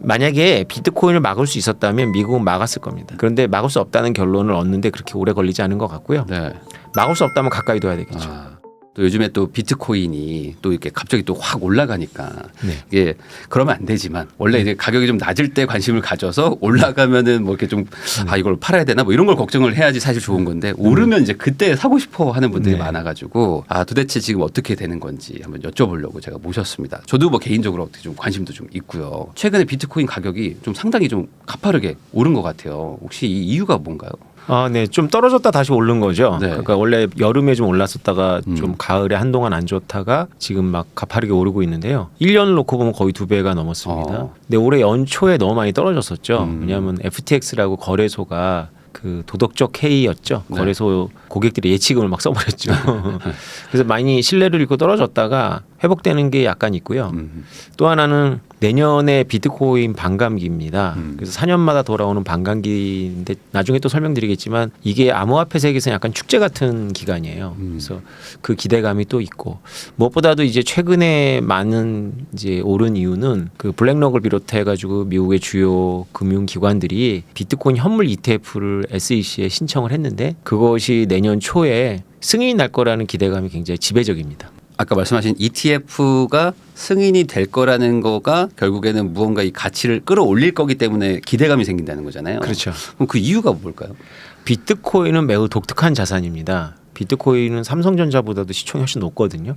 만약에 비트코인을 막을 수 있었다면 미국은 막았을 겁니다. 그런데 막을 수 없다는 결론을 얻는데 그렇게 오래 걸리지 않은 것 같고요. 네. 막을 수 없다면 가까이 둬야 되겠죠. 또 요즘에 또 비트코인이 또 이렇게 갑자기 또 확 올라가니까 네. 이게 그러면 안 되지만 원래 이제 가격이 좀 낮을 때 관심을 가져서 올라가면은 뭐 이렇게 좀 이걸 팔아야 되나 뭐 이런 걸 걱정을 해야지 사실 좋은 건데 오르면 이제 그때 사고 싶어 하는 분들이 네. 많아가지고 도대체 지금 어떻게 되는 건지 한번 여쭤보려고 제가 모셨습니다. 저도 뭐 개인적으로 어떻게 좀 관심도 좀 있고요. 최근에 비트코인 가격이 좀 상당히 좀 가파르게 오른 것 같아요. 혹시 이 이유가 뭔가요? 네, 좀 떨어졌다 다시 오른 거죠. 네. 그러니까 원래 여름에 좀 올랐었다가 좀 가을에 한동안 안 좋다가 지금 막 가파르게 오르고 있는데요. 1년을 놓고 보면 거의 2배가 넘었습니다. 근데 올해 연초에 너무 많이 떨어졌었죠. 왜냐하면 FTX라고 거래소가 그 도덕적 해이였죠. 네. 거래소 고객들이 예치금을 막 써버렸죠. 그래서 많이 신뢰를 잃고 떨어졌다가 회복되는 게 약간 있고요. 또 하나는 내년에 비트코인 반감기입니다. 그래서 4년마다 돌아오는 반감기인데 나중에 또 설명드리겠지만 이게 암호화폐 세계에서 약간 축제 같은 기간이에요. 그래서 그 기대감이 또 있고 무엇보다도 이제 최근에 많은 이제 오른 이유는 그 블랙록을 비롯해 가지고 미국의 주요 금융기관들이 비트코인 현물 ETF를 SEC에 신청을 했는데 그것이 내년 초에 승인이 날 거라는 기대감이 굉장히 지배적입니다. 아까 말씀하신 ETF가 승인이 될 거라는 거가 결국에는 무언가 이 가치를 끌어올릴 거기 때문에 기대감이 생긴다는 거잖아요. 그렇죠. 그럼 그 이유가 뭘까요? 비트코인은 매우 독특한 자산입니다. 비트코인은 삼성전자보다도 시총이 훨씬 높거든요.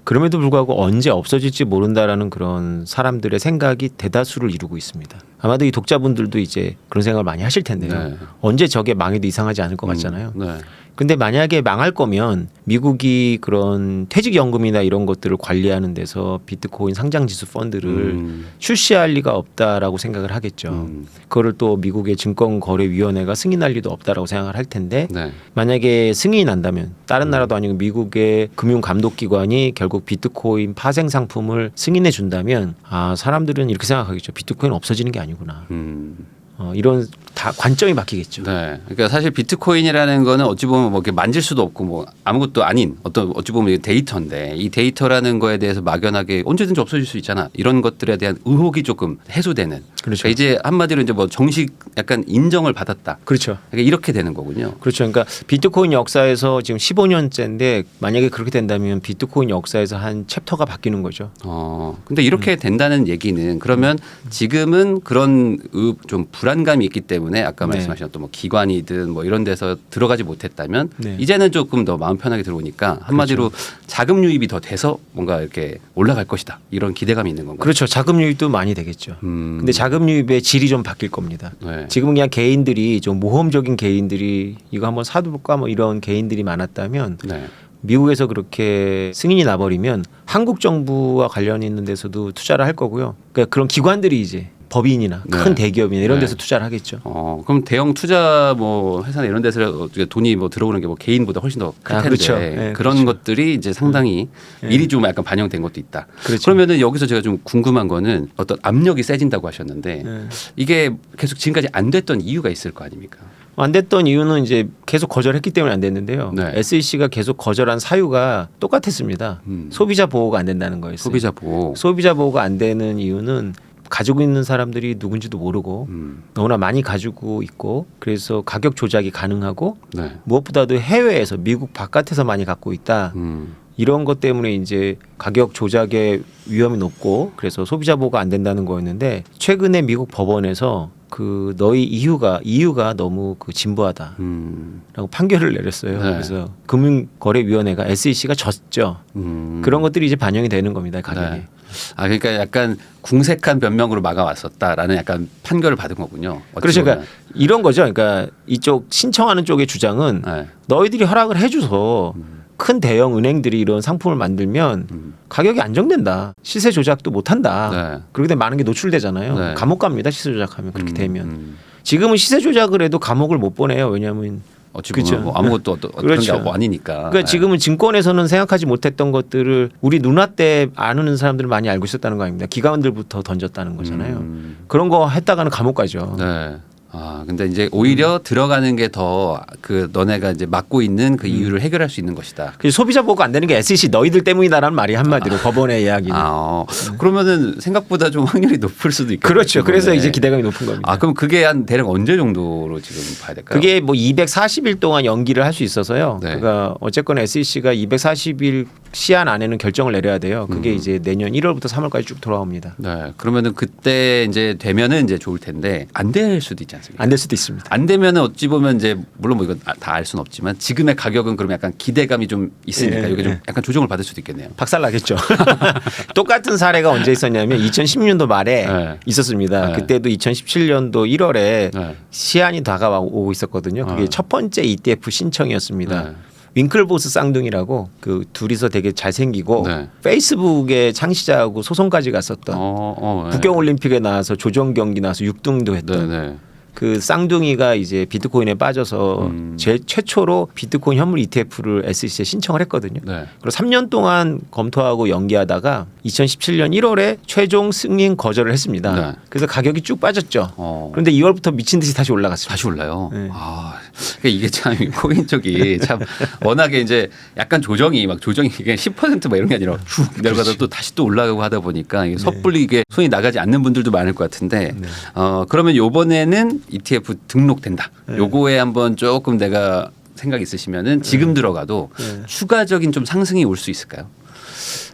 그럼에도 불구하고 언제 없어질지 모른다라는 그런 사람들의 생각이 대다수를 이루고 있습니다. 아마도 이 독자분들도 이제 그런 생각을 많이 하실 텐데요. 네. 언제 저게 망해도 이상하지 않을 것 같잖아요. 네. 근데 만약에 망할 거면 미국이 그런 퇴직연금이나 이런 것들을 관리하는 데서 비트코인 상장지수 펀드를 출시할 리가 없다라고 생각을 하겠죠. 그거를 또 미국의 증권거래위원회가 승인할 리도 없다라고 생각을 할 텐데 네. 만약에 승인이 난다면 다른 나라도 아니고 미국의 금융감독기관이 결국 비트코인 파생 상품을 승인해 준다면 사람들은 이렇게 생각하겠죠. 비트코인 없어지는 게 아니구나. 이런 다 관점이 바뀌겠죠. 네. 그러니까 사실 비트코인이라는 거는 어찌 보면 뭐 이렇게 만질 수도 없고 뭐 아무것도 아닌 어떤 어찌 보면 데이터인데 이 데이터라는 거에 대해서 막연하게 언제든지 없어질 수 있잖아. 이런 것들에 대한 의혹이 조금 해소되는. 그렇죠. 그러니까 이제 한마디로 이제 뭐 정식 약간 인정을 받았다. 그렇죠. 그러니까 이렇게 되는 거군요. 그렇죠. 그러니까 비트코인 역사에서 지금 15년째인데 만약에 그렇게 된다면 비트코인 역사에서 한 챕터가 바뀌는 거죠. 근데 이렇게 된다는 얘기는 그러면 지금은 그런 좀 불안감이 있기 때문에 아까 말씀하신 어떤 뭐 기관이든 뭐 이런 데서 들어가지 못했다면 이제는 조금 더 마음 편하게 들어오니까 한마디로 자금 유입이 더 돼서 뭔가 이렇게 올라갈 것이다. 이런 기대감이 있는 건가요? 그렇죠. 자금 유입도 많이 되겠죠. 근데 자금 유입의 질이 좀 바뀔 겁니다. 네. 지금은 그냥 개인들이 좀 모험적인 개인들이 이거 한번 사둘까 뭐 이런 개인들이 많았다면 네. 미국에서 그렇게 승인이 나버리면 한국 정부와 관련 있는 데서도 투자를 할 거고요. 그러니까 그런 기관들이 이제 법인이나 큰 대기업이나 이런 데서 투자를 하겠죠. 그럼 대형 투자 뭐 회사나 이런 데서 돈이 뭐 들어오는 게 뭐 개인보다 훨씬 더 클 텐데 그렇죠. 네, 그런 그렇죠. 것들이 이제 상당히 미리 좀 약간 반영된 것도 있다. 그렇죠. 그러면은 여기서 제가 좀 궁금한 거는 어떤 압력이 세진다고 하셨는데 이게 계속 지금까지 안 됐던 이유가 있을 거 아닙니까? 안 됐던 이유는 이제 계속 거절했기 때문에 안 됐는데요. 네. SEC가 계속 거절한 사유가 똑같았습니다. 소비자 보호가 안 된다는 거였어요. 소비자 보호. 소비자 보호가 안 되는 이유는 가지고 있는 사람들이 누군지도 모르고 너무나 많이 가지고 있고 그래서 가격 조작이 가능하고 네. 무엇보다도 해외에서 미국 바깥에서 많이 갖고 있다. 이런 것 때문에 이제 가격 조작의 위험이 높고 그래서 소비자 보호가 안 된다는 거였는데 최근에 미국 법원에서 그 너희 이유가 너무 그 진부하다라고 판결을 내렸어요. 네. 그래서 금융거래위원회가 SEC가 졌죠. 그런 것들이 이제 반영이 되는 겁니다. 가격에. 네. 그러니까 약간 궁색한 변명으로 막아왔었다라는 약간 판결을 받은 거군요. 그렇죠. 그러니까 이런 거죠. 그러니까 이쪽 신청하는 쪽의 주장은 네. 너희들이 허락을 해줘서 큰 대형 은행들이 이런 상품을 만들면 가격이 안정된다. 시세 조작도 못한다. 네. 그렇게 되면 많은 게 노출되잖아요. 네. 감옥 갑니다. 시세 조작하면 그렇게 되면. 지금은 시세 조작을 해도 감옥을 못 보내요. 왜냐하면 어찌 보면 그렇죠. 뭐 아무것도 그런 그렇죠. 게 아니니까. 그러니까 지금은 증권에서는 생각하지 못했던 것들을 우리 눈화 때 아는 사람들은 많이 알고 있었다는 거 아닙니까? 기관들부터 던졌다는 거잖아요. 그런 거 했다가는 감옥 가죠. 네. 근데 이제 오히려 들어가는 게 더 그 너네가 이제 맡고 있는 그 이유를 해결할 수 있는 것이다. 그 소비자 보고 안 되는 게 SEC 너희들 때문이다라는 말이 한마디로 법원의 이야기는. 그러면은 생각보다 좀 확률이 높을 수도 있겠네요. 그렇죠. 그래서 이제 기대감이 높은 겁니다. 그럼 그게 한 대략 언제 정도로 지금 봐야 될까요? 그게 뭐 240일 동안 연기를 할 수 있어서요. 네. 그러니까 어쨌거나 SEC가 240일 시한 안에는 결정을 내려야 돼요. 그게 이제 내년 1월부터 3월까지 쭉 돌아옵니다. 네. 그러면은 그때 이제 되면은 이제 좋을 텐데 안 될 수도 있지 않습니까? 안 될 수도 있습니다. 안 되면은 어찌 보면 이제 물론 뭐 이건 다 알 수는 없지만 지금의 가격은 그럼 약간 기대감이 좀 있으니까 이게 좀 약간 조정을 받을 수도 있겠네요. 박살 나겠죠. 똑같은 사례가 언제 있었냐면 2016년도 말에 있었습니다. 그때도 2017년도 1월에 시한이 다가오고 있었거든요. 그게 첫 번째 ETF 신청이었습니다. 윙클보스 쌍둥이라고 그 둘이서 되게 잘생기고 페이스북의 창시자하고 소송까지 갔었던 국경올림픽에 나와서 조정 경기 나와서 6등도 했던 그 쌍둥이가 이제 비트코인에 빠져서 최초로 비트코인 현물 ETF를 SEC에 신청을 했거든요. 그리고 3년 동안 검토하고 연기하다가 2017년 1월에 최종 승인 거절을 했습니다. 그래서 가격이 쭉 빠졌죠. 그런데 2월부터 미친 듯이 다시 올라갔습니다. 다시 올라요. 그러니까 이게 참 코인 쪽이 참 워낙에 이제 약간 조정이 이게 10% 막 이런 게 아니라 쭉 내려가다 또 다시 또 올라가고 하다 보니까 이게 섣불리 이게 손이 나가지 않는 분들도 많을 것 같은데 그러면 이번에는 ETF 등록된다. 요거에 한번 조금 내가 생각 있으시면은 지금 들어가도 추가적인 좀 상승이 올 수 있을까요?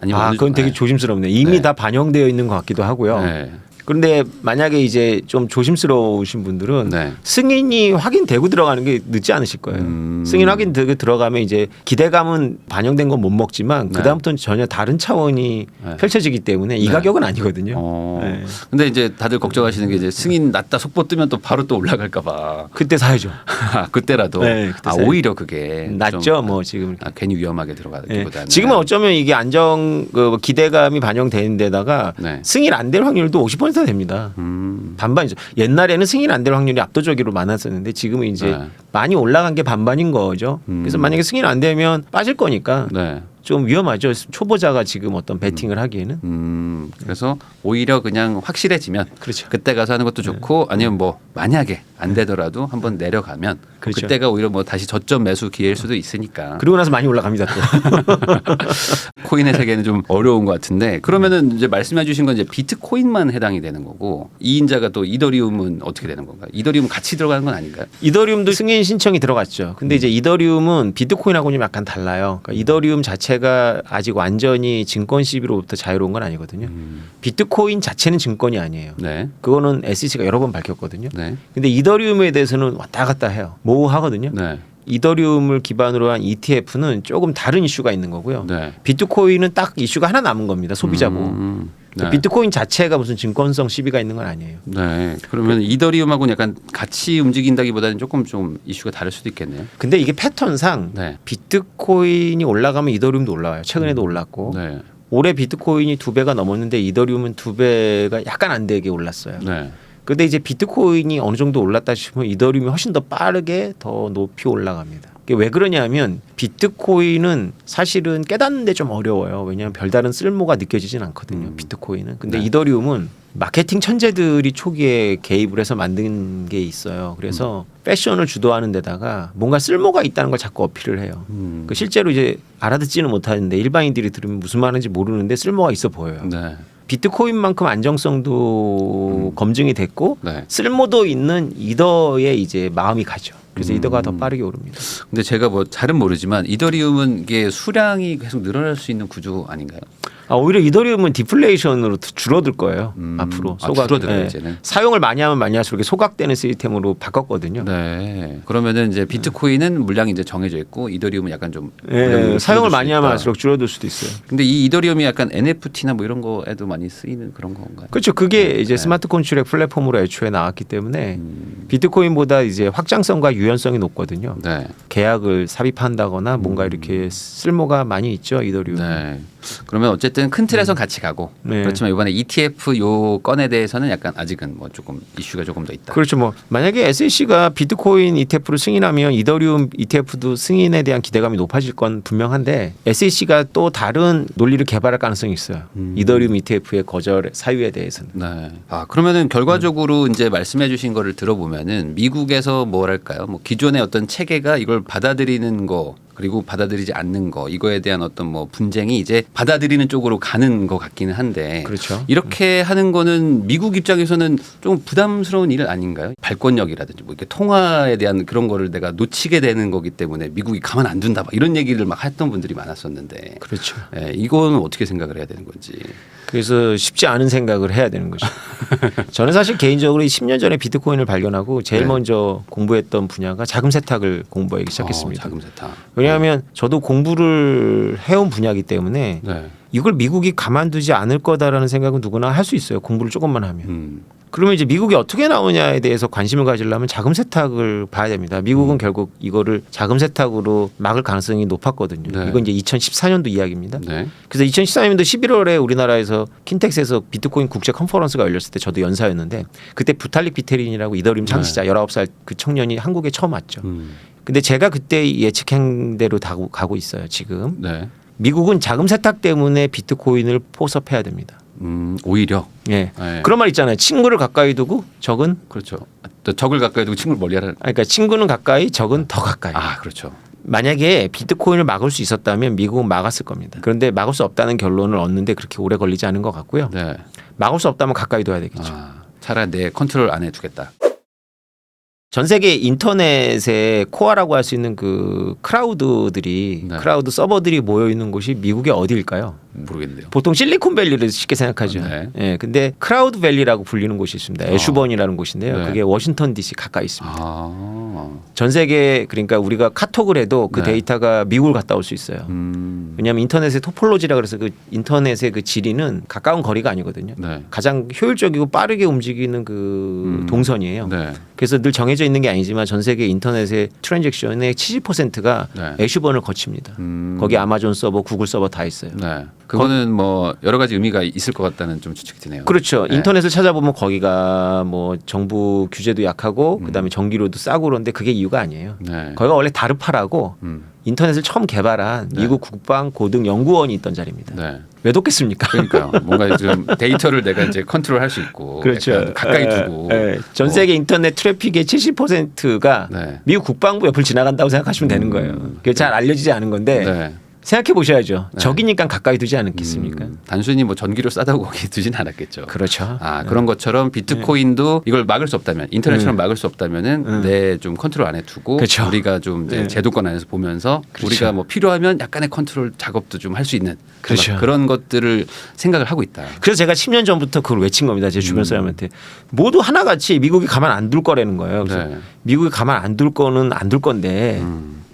아니면 그건 되게 조심스럽네요. 이미 다 반영되어 있는 것 같기도 하고요. 그런데 만약에 이제 좀 조심스러우신 분들은 승인이 확인되고 들어가는 게 늦지 않으실 거예요. 승인 확인되고 들어가면 이제 기대감은 반영된 건 못 먹지만 그다음부터는 전혀 다른 차원이 펼쳐지기 때문에 이 가격은 아니거든요. 근데 이제 다들 걱정하시는 게 이제 승인 났다 속보 뜨면 또 바로 또 올라갈까 봐. 그때 사야죠. 그때라도. 그때 오히려 그게 낫죠. 뭐 지금 괜히 위험하게 들어가기보다는. 지금은 어쩌면 이게 기대감이 반영되는 데다가 승인 안 될 확률도 50% 됩니다. 반반이죠. 옛날에는 승인 안 될 확률이 압도적으로 많았었는데 지금은 이제 많이 올라간 게 반반인 거죠. 그래서 만약에 승인 안 되면 빠질 거니까 좀 위험하죠. 초보자가 지금 어떤 베팅을 하기에는. 그래서 오히려 그냥 확실해지면 그때 가서 하는 것도 좋고 아니면 뭐 만약에 안 되더라도 한번 내려가면 그때가 오히려 뭐 다시 저점 매수 기회일 수도 있으니까. 그러고 나서 많이 올라갑니다 또. 코인의 세계는 좀 어려운 것 같은데 그러면은 이제 말씀해 주신 건 이제 비트코인만 해당이 되는 거고 이인자가 또 이더리움은 어떻게 되는 건가요? 이더리움 같이 들어가는 건 아닌가요? 이더리움도 승인 신청이 들어갔죠. 근데 이제 이더리움은 비트코인하고는 약간 달라요. 그러니까 이더리움 자체가 아직 완전히 증권 시비로부터 자유로운 건 아니거든요. 비트코인 자체는 증권이 아니에요. 그거는 SEC가 여러 번 밝혔거든요. 근데 이더리움에 대해서는 왔다 갔다 해요. 모호하거든요. 이더리움을 기반으로 한 ETF는 조금 다른 이슈가 있는 거고요. 비트코인은 딱 이슈가 하나 남은 겁니다. 소비자 보호. 비트코인 자체가 무슨 증권성 시비가 있는 건 아니에요. 그러면 이더리움하고는 약간 같이 움직인다기보다는 조금 좀 이슈가 다를 수도 있겠네요. 근데 이게 패턴상 비트코인이 올라가면 이더리움도 올라와요. 최근에도 올랐고. 올해 비트코인이 2배가 넘었는데 이더리움은 2배가 약간 안 되게 올랐어요. 근데 이제 비트코인이 어느 정도 올랐다 싶으면 이더리움이 훨씬 더 빠르게 더 높이 올라갑니다. 그게 왜 그러냐면 비트코인은 사실은 깨닫는데 좀 어려워요. 왜냐하면 별다른 쓸모가 느껴지진 않거든요. 비트코인은. 근데 이더리움은 마케팅 천재들이 초기에 개입을 해서 만든 게 있어요. 그래서 패션을 주도하는 데다가 뭔가 쓸모가 있다는 걸 자꾸 어필을 해요. 그 실제로 이제 알아듣지는 못하는데 일반인들이 들으면 무슨 말인지 모르는데 쓸모가 있어 보여요. 비트코인만큼 안정성도 검증이 됐고 쓸모도 있는 이더에 이제 마음이 가죠. 그래서 이더가 더 빠르게 오릅니다. 근데 제가 뭐 잘은 모르지만 이더리움은 이게 수량이 계속 늘어날 수 있는 구조 아닌가요? 오히려 이더리움은 디플레이션으로 줄어들 거예요. 앞으로 줄어들어요 이제는. 사용을 많이 하면 많이 할수록 소각되는 시스템으로 바꿨거든요. 그러면은 이제 비트코인은 물량이 이제 정해져 있고 이더리움은 약간 좀 사용을 많이 하면 할수록 줄어들 수도 있어요. 근데 이 이더리움이 약간 NFT나 뭐 이런 거에도 많이 쓰이는 그런 건가요? 그렇죠. 그게 이제 스마트 컨트랙 플랫폼으로 애초에 나왔기 때문에 비트코인보다 이제 확장성과 유연성이 높거든요. 계약을 삽입한다거나 뭔가 이렇게 쓸모가 많이 있죠 이더리움. 그러면 어쨌든 큰 틀에선 같이 가고 네. 그렇지만 이번에 ETF 요 건에 대해서는 약간 아직은 뭐 조금 이슈가 조금 더 있다. 그렇죠. 뭐 만약에 SEC가 비트코인 ETF를 승인하면 이더리움 ETF도 승인에 대한 기대감이 높아질 건 분명한데 SEC가 또 다른 논리를 개발할 가능성이 있어요. 이더리움 ETF의 거절 사유에 대해서는. 네. 아 그러면은 결과적으로 이제 말씀해주신 거를 들어보면은 미국에서 뭐랄까요, 뭐 기존의 어떤 체계가 이걸 받아들이는 거. 그리고 받아들이지 않는 거 이거에 대한 어떤 뭐 분쟁이 이제 받아들이는 쪽으로 가는 것 같기는 한데 그렇죠. 이렇게 하는 거는 미국 입장에서는 좀 부담스러운 일 아닌가요? 발권력이라든지 뭐 이렇게 통화에 대한 그런 거를 내가 놓치게 되는 거기 때문에 미국이 가만 안 둔다 막 이런 얘기를 막 했던 분들이 많았었는데 그렇죠. 예, 이거는 어떻게 생각을 해야 되는 건지. 그래서 쉽지 않은 생각을 해야 되는 거죠. 저는 사실 개인적으로 10년 전에 비트코인을 발견하고 제일 네. 먼저 공부했던 분야가 자금 세탁을 공부하기 시작했습니다. 자금 세탁. 왜냐하면 저도 공부를 해온 분야이기 때문에 네. 이걸 미국이 가만두지 않을 거다라는 생각은 누구나 할 수 있어요. 공부를 조금만 하면. 음. 그러면 이제 미국이 어떻게 나오냐에 대해서 관심을 가지려면 자금 세탁을 봐야 됩니다. 미국은 결국 이거를 자금 세탁으로 막을 가능성이 높았거든요. 네. 이건 이제 2014년도 이야기입니다. 네. 그래서 2014년도 11월에 우리나라에서 킨텍스에서 비트코인 국제 컨퍼런스가 열렸을 때 저도 연사였는데 그때 부탈릭 비테린이라고 이더리움 창시자 19살 그 청년이 한국에 처음 왔죠. 근데 제가 그때 예측한 대로 가고 있어요. 지금 네. 미국은 자금 세탁 때문에 비트코인을 포섭해야 됩니다. 오히려. 예. 네. 그런 말 있잖아요. 친구를 가까이 두고 적은 그렇죠. 또 적을 가까이 두고 친구를 멀리하라. 그러니까 친구는 가까이 적은 더 가까이. 아 그렇죠. 만약에 비트코인을 막을 수 있었다면 미국은 막았을 겁니다. 그런데 막을 수 없다는 결론을 얻는데 그렇게 오래 걸리지 않은 것 같고요. 네. 막을 수 없다면 가까이 둬야 되겠죠. 차라리 내 컨트롤 안에 두겠다. 전 세계 인터넷의 코어라고 할 수 있는 그 크라우드들이 네. 크라우드 서버들이 모여 있는 곳이 미국의 어디일까요? 모르겠네요. 보통 실리콘밸리를 쉽게 생각하죠. 네. 예, 근데 크라우드밸리라고 불리는 곳이 있습니다. 애슈번이라는 곳인데요. 네. 그게 워싱턴 DC 가까이 있습니다. 아. 전 세계 그러니까 우리가 카톡을 해도 그 네. 데이터가 미국을 갔다 올 수 있어요. 왜냐하면 인터넷의 토폴로지라 그래서 그 인터넷의 그 지리는 가까운 거리가 아니거든요. 네. 가장 효율적이고 빠르게 움직이는 그 동선이에요. 네. 그래서 늘 정해져 있는 게 아니지만 전 세계 인터넷의 트랜잭션의 70%가 네. 애슈번을 거칩니다. 거기 아마존 서버, 구글 서버 다 있어요. 네. 그거는 뭐 여러 가지 의미가 있을 것 같다는 좀 추측이 드네요. 그렇죠. 네. 인터넷을 찾아보면 거기가 뭐 정부 규제도 약하고 그다음에 전기료도 싸고 그런데 그게 이유가 아니에요. 네. 거기가 원래 다르파라고 인터넷을 처음 개발한 네. 미국 국방 고등 연구원이 있던 자리입니다. 네. 왜 돕겠습니까? 그러니까요. 뭔가 좀 데이터를 내가 이제 컨트롤할 수 있고 그렇죠. 약간 가까이 두고 전 세계 인터넷 트래픽의 70%가 네. 미국 국방부 옆을 지나간다고 생각하시면 되는 거예요. 그게 잘 알려지지 않은 건데 네. 생각해 보셔야죠. 네. 적이니까 가까이 두지 않겠습니까? 단순히 뭐 전기료 싸다고 거기에 두진 않았겠죠. 그렇죠. 아 그런 것처럼 비트코인도 이걸 막을 수 없다면 인터넷처럼 막을 수 없다면은 내 좀 컨트롤 안에 두고 그렇죠. 우리가 좀 이제 네. 제도권 안에서 보면서 그렇죠. 우리가 뭐 필요하면 약간의 컨트롤 작업도 좀 할 수 있는 그렇죠. 그런 것들을 생각을 하고 있다. 그래서 제가 10년 전부터 그걸 외친 겁니다. 제 주변 사람한테. 모두 하나같이 미국이 가만 안 둘 거라는 거예요. 그래서 네. 미국이 가만 안 둘 거는 안 둘 건데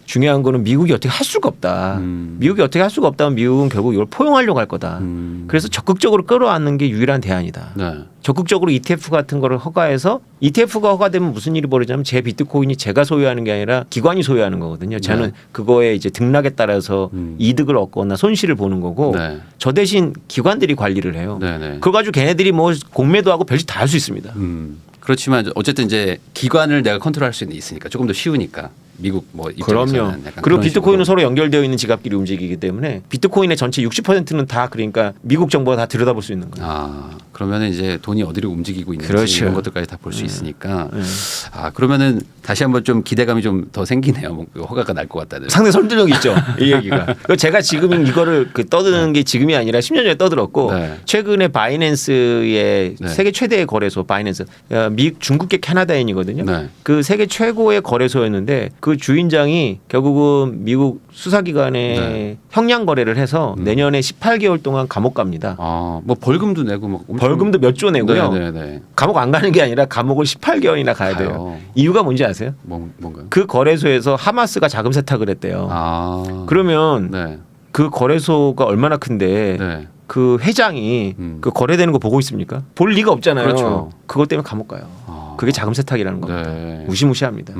중요한 거는 미국이 어떻게 할 수가 없다. 미국이 어떻게 할 수가 없다면 미국은 결국 이걸 포용하려고 할 거다. 그래서 적극적으로 끌어안는 게 유일한 대안이다. 네. 적극적으로 ETF 같은 거를 허가해서 ETF가 허가되면 무슨 일이 벌어지냐면 제 비트코인이 제가 소유하는 게 아니라 기관이 소유하는 거거든요. 저는 네. 그거에 이제 등락에 따라서 이득을 얻거나 손실을 보는 거고 네. 저 대신 기관들이 관리를 해요. 네, 네. 그거 가지고 걔네들이 뭐 공매도 하고 별짓 다 할 수 있습니다. 그렇지만 어쨌든 이제 기관을 내가 컨트롤할 수 있으니까 조금 더 쉬우니까 미국 뭐 입장에서는 그럼요. 약간 그리고 그런 비트코인은 식으로. 서로 연결되어 있는 지갑끼리 움직이기 때문에 비트코인의 전체 60%는 다 그러니까 미국 정부가 다 들여다볼 수 있는 거예요. 아 그러면은 이제 돈이 어디로 움직이고 있는지 그렇죠. 이런 것들까지 다 볼 수 있으니까 네. 아 그러면은 다시 한번 좀 기대감이 좀 더 생기네요. 뭐 허가가 날 것 같다는. 상당히 설득력 있죠. 이 얘기가. 그리고 제가 지금 이거를 그 떠드는 게 지금이 아니라 10년 전에 떠들었고 네. 최근에 바이낸스의 네. 세계 최대의 거래소 바이낸스 중국계 캐나다인이거든요. 네. 그 세계 최고의 거래소였는데 그 주인장이 결국은 미국 수사기관에 네. 형량 거래를 해서 내년에 18개월 동안 감옥 갑니다. 아뭐 벌금도 내고 막 엄청 벌금도 몇 조 내고요. 네네네. 감옥 안 가는 게 아니라 감옥을 18개월이나 가야 돼요. 가요. 이유가 뭔지 아세요? 뭔가요? 그 거래소에서 하마스가 자금 세탁을 했대요. 아 그러면 네. 그 거래소가 얼마나 큰데 네. 그 회장이 그 거래되는 거 보고 있습니까? 볼 리가 없잖아요. 그렇죠. 그것 때문에 감옥 가요. 아 그게 자금 세탁이라는 겁니다. 네. 무시무시합니다.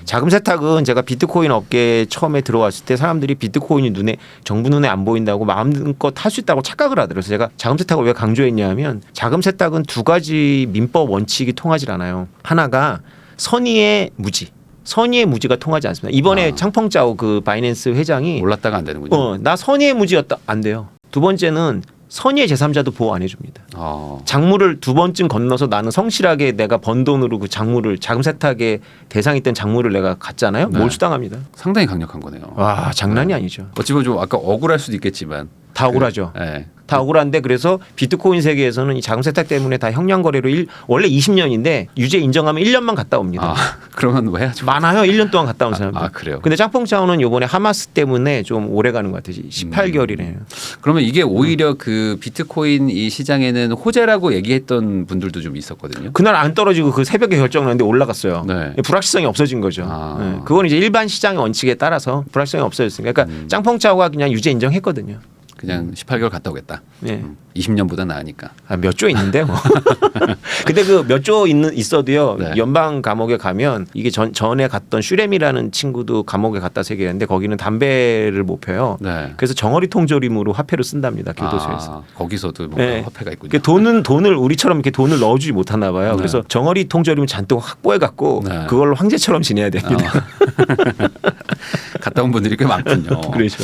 자금 세탁은 제가 비트코인 업계에 처음에 들어왔을 때 사람들이 비트코인이 정부 눈에 안 보인다고 마음껏 할 수 있다고 착각을 하더라고요. 그래서 제가 자금 세탁을 왜 강조했냐면 자금 세탁은 두 가지 민법 원칙이 통하지 않아요. 하나가 선의의 무지. 선의의 무지가 통하지 않습니다. 이번에 창펑짜오 그 바이낸스 회장이 올랐다가 안 되는군요. 나 선의의 무지였다. 안 돼요. 두 번째는 선의의 제3자도 보호 안 해줍니다. 작물을 두 번쯤 건너서 나는 성실하게 내가 번 돈으로 그 작물을 자금 세탁의 대상이 된 작물을 내가 갔잖아요. 네. 몰수당합니다. 상당히 강력한 거네요. 와 장난이 아니죠. 어찌 보면 좀 아까 억울할 수도 있겠지만 다 억울하죠. 네. 다 억울한데 그래서 비트코인 세계에서는 이 자금 세탁 때문에 다 형량 거래로 원래 20년인데 유죄 인정하면 1년만 갔다 옵니다. 그러면 왜 하죠? 많아요. 1년 동안 갔다 온 사람들. 그래요. 근데 짬뽕차오는 이번에 하마스 때문에 좀 오래 가는 것 같아요. 18개월이네요. 그러면 이게 오히려 그 비트코인 이 시장에는 호재라고 얘기했던 분들도 좀 있었거든요. 그날 안 떨어지고 그 새벽에 결정났는데 올라갔어요. 네. 불확실성이 없어진 거죠. 네. 그건 이제 일반 시장의 원칙에 따라서 불확실성이 없어졌으니까 그러니까 짬뽕차오가 그냥 유죄 인정했거든요. 그냥 18개월 갔다 오겠다. 네. 20년보다 나으니까. 몇 조 있는데 뭐. 근데 그 몇 조 있어도요. 네. 연방 감옥에 가면 이게 전에 갔던 슈렘이라는 친구도 감옥에 갔다 세계했는데 거기는 담배를 못 펴요. 네. 그래서 정어리 통조림으로 화폐를 쓴답니다. 교도소에서. 거기서도 뭔가 네. 화폐가 있군요. 그 돈을 우리처럼 이렇게 돈을 넣어주지 못하나 봐요. 네. 그래서 정어리 통조림을 잔뜩 확보해 갖고 네. 그걸 황제처럼 지내야 됩니다. 갔다 온 분들이 꽤 많군요. 그렇죠.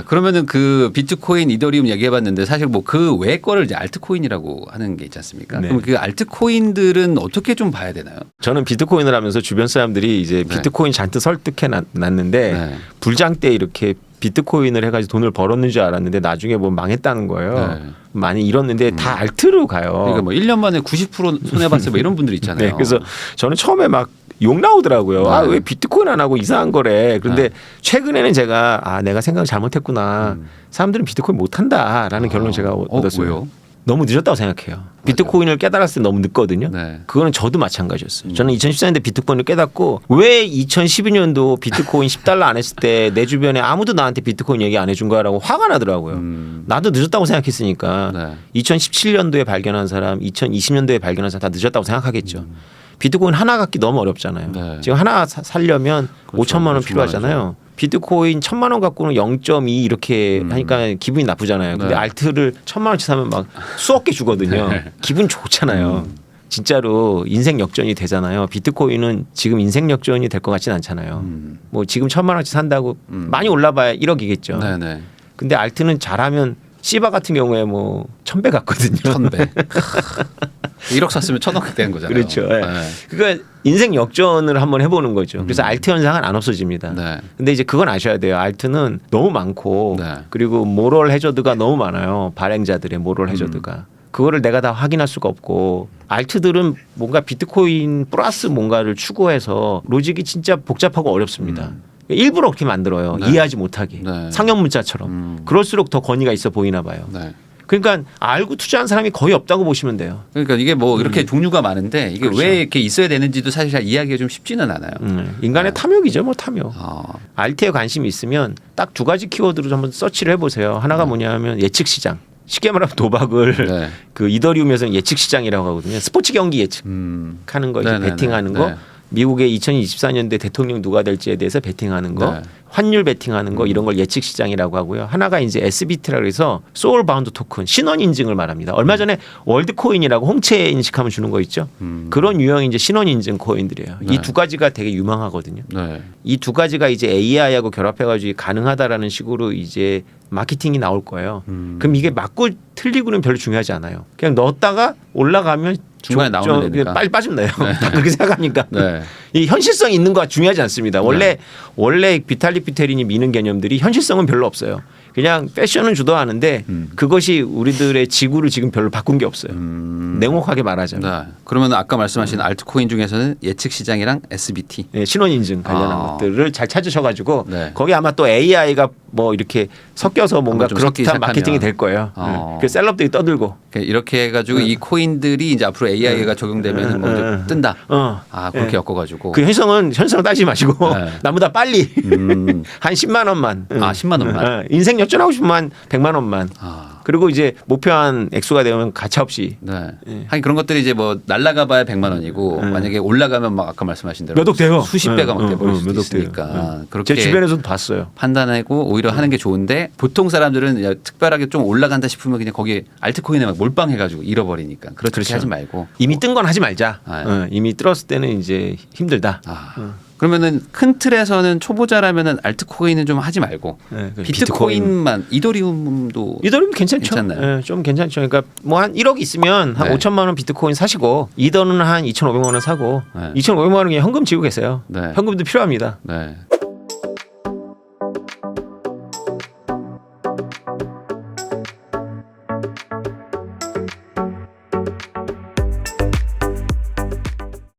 그러면은 그 비트코인, 이더리움 얘기해봤는데 사실 뭐 그 외 거를 이제 알트코인이라고 하는 게 있지 않습니까? 네. 그럼 그 알트코인들은 어떻게 좀 봐야 되나요? 저는 비트코인을 하면서 주변 사람들이 이제 비트코인 잔뜩 설득해 놨는데 네. 불장 때 이렇게 비트코인을 해가지고 돈을 벌었는 줄 알았는데 나중에 뭐 망했다는 거예요. 네. 많이 잃었는데 다 알트로 가요. 그러니까 뭐 1년 만에 90% 손해봤어요. 뭐 이런 분들 있잖아요. 네, 그래서 저는 처음에 막 욕 나오더라고요. 네. 왜 비트코인 안 하고 이상한 거래. 그런데 최근에는 제가 내가 생각을 잘못했구나. 사람들은 비트코인 못 한다라는 결론을 제가 얻었어요. 왜요? 너무 늦었다고 생각해요. 비트코인을 깨달았을 때 너무 늦거든요. 네. 그거는 저도 마찬가지였어요. 저는 2014년대 비트코인을 깨닫고 왜 2012년도 비트코인 10달러 안 했을 때 내 주변에 아무도 나한테 비트코인 얘기 안 해준 거야라고 화가 나더라고요. 나도 늦었다고 생각했으니까 네. 2017년도에 발견한 사람, 2020년도에 발견한 사람 다 늦었다고 생각하겠죠. 비트코인 하나 갖기 너무 어렵잖아요. 네. 지금 하나 살려면 그렇죠. 5천만 원 필요하잖아요. 비트코인 1,000만 원 갖고는 0.2 이렇게 하니까 기분이 나쁘잖아요. 근데 네. 알트를 1,000만 원치 사면 막 수억 개 주거든요. 네. 기분 좋잖아요. 진짜로 인생 역전이 되잖아요. 비트코인은 지금 인생 역전이 될 것 같지는 않잖아요. 뭐 지금 1,000만 원치 산다고 많이 올라봐야 1억이겠죠. 네네. 근데 알트는 잘하면 씨바 같은 경우에 뭐 1,000배 갔거든요. 1,000배. 1억 샀으면 1,000억 되는 거잖아요. 그렇죠. 네. 네. 그러니까 인생 역전을 한번 해보는 거죠. 그래서 알트 현상은 안 없어집니다. 네. 근데 이제 그건 아셔야 돼요. 알트는 너무 많고 네. 그리고 모럴 해저드가 너무 많아요. 발행자들의 모럴 해저드가. 그거를 내가 다 확인할 수가 없고 알트들은 뭔가 비트코인 플러스 뭔가를 추구해서 로직이 진짜 복잡하고 어렵습니다. 일부러 그렇게 만들어요. 네. 이해하지 못하게. 네. 상형 문자처럼. 그럴수록 더 권위가 있어 보이나 봐요. 네. 그러니까 알고 투자한 사람이 거의 없다고 보시면 돼요. 그러니까 이게 뭐 이렇게 종류가 많은데 이게 그렇죠. 왜 이렇게 있어야 되는지도 사실 잘 이해하기가 좀 쉽지는 않아요. 인간의 탐욕이죠, 뭐 탐욕. 아, 알트에 관심이 있으면 딱 두 가지 키워드로 한번 서치를 해보세요. 하나가 뭐냐면 예측 시장. 쉽게 말하면 도박을 네. 그 이더리움에서는 예측 시장이라고 하거든요. 스포츠 경기 예측하는 거, 이제 네네네. 베팅하는 거. 네. 미국의 2024년대 대통령 누가 될지에 대해서 베팅하는 거, 네. 환율 베팅하는 거 이런 걸 예측 시장이라고 하고요. 하나가 이제 SBT라고 해서 소울 바운드 토큰 신원 인증을 말합니다. 얼마 전에 월드 코인이라고 홍채 인식하면 주는 거 있죠. 그런 유형이 이제 신원 인증 코인들이에요. 네. 이 두 가지가 되게 유망하거든요. 네. 이 두 가지가 이제 AI하고 결합해가지고 가능하다라는 식으로 이제 마케팅이 나올 거예요. 그럼 이게 맞고 틀리고는 별로 중요하지 않아요. 그냥 넣었다가 올라가면 중간에 나오면 되니까. 빨리 빠지면 돼요. 다 그렇게 생각하니까. 네. 이 현실성 있는 거 중요하지 않습니다. 원래 비탈릭 비테린이 미는 개념들이 현실성은 별로 없어요. 그냥 패션은 주도하는데 그것이 우리들의 지구를 지금 별로 바꾼 게 없어요. 냉혹하게 말하자면. 네. 그러면 아까 말씀하신 알트코인 중에서는 예측 시장이랑 SBT. 네, 신원 인증 관련한 것들을 잘 찾으셔가지고 네. 거기 아마 또 AI가 뭐 이렇게 섞여서 뭔가 좀 섞이기 그렇다 시작하면. 마케팅이 될 거예요. 그 셀럽들이 떠들고. 이렇게 해가지고 이 코인들이 이제 앞으로 AI가 적용되면 뭐 이제 뜬다. 그렇게 엮어가지고. 그 현실성은 따지지 마시고 네. 나보다 빨리 한 10만 원만. 10만 원만. 인생 역전하고 싶으면 한 100만 원만. 그리고 이제 목표한 액수가 되면 가차 없이 네. 예. 하긴 그런 것들이 이제 뭐 날라가봐야 100만 원이고 만약에 올라가면 막 아까 말씀하신 대로 몇 억 돼요. 수십 배가 막 돼버릴 수도 몇 억 있으니까 돼요. 그렇게 제 주변에서도 봤어요. 판단하고 오히려 하는 게 좋은데 보통 사람들은 그냥 특별하게 좀 올라간다 싶으면 그냥 거기 알트코인에 막 몰빵해가지고 잃어버리니까 그렇게 하지 말고 이미 뜬 건 하지 말자. 아, 이미 뜰었을 때는 이제 힘들다. 그러면은 큰 틀에서는 초보자라면은 알트코인은 좀 하지 말고 그 비트코인만 이더리움도 이더리움 괜찮죠. 괜찮나요? 예, 좀 괜찮죠. 그러니까 뭐 한 1억 있으면 한 네. 5천만 원 비트코인 사시고 이더는 한 2,500만 원 사고 네. 2,500만 원 그냥 현금 지고 계세요. 네. 현금도 필요합니다. 네.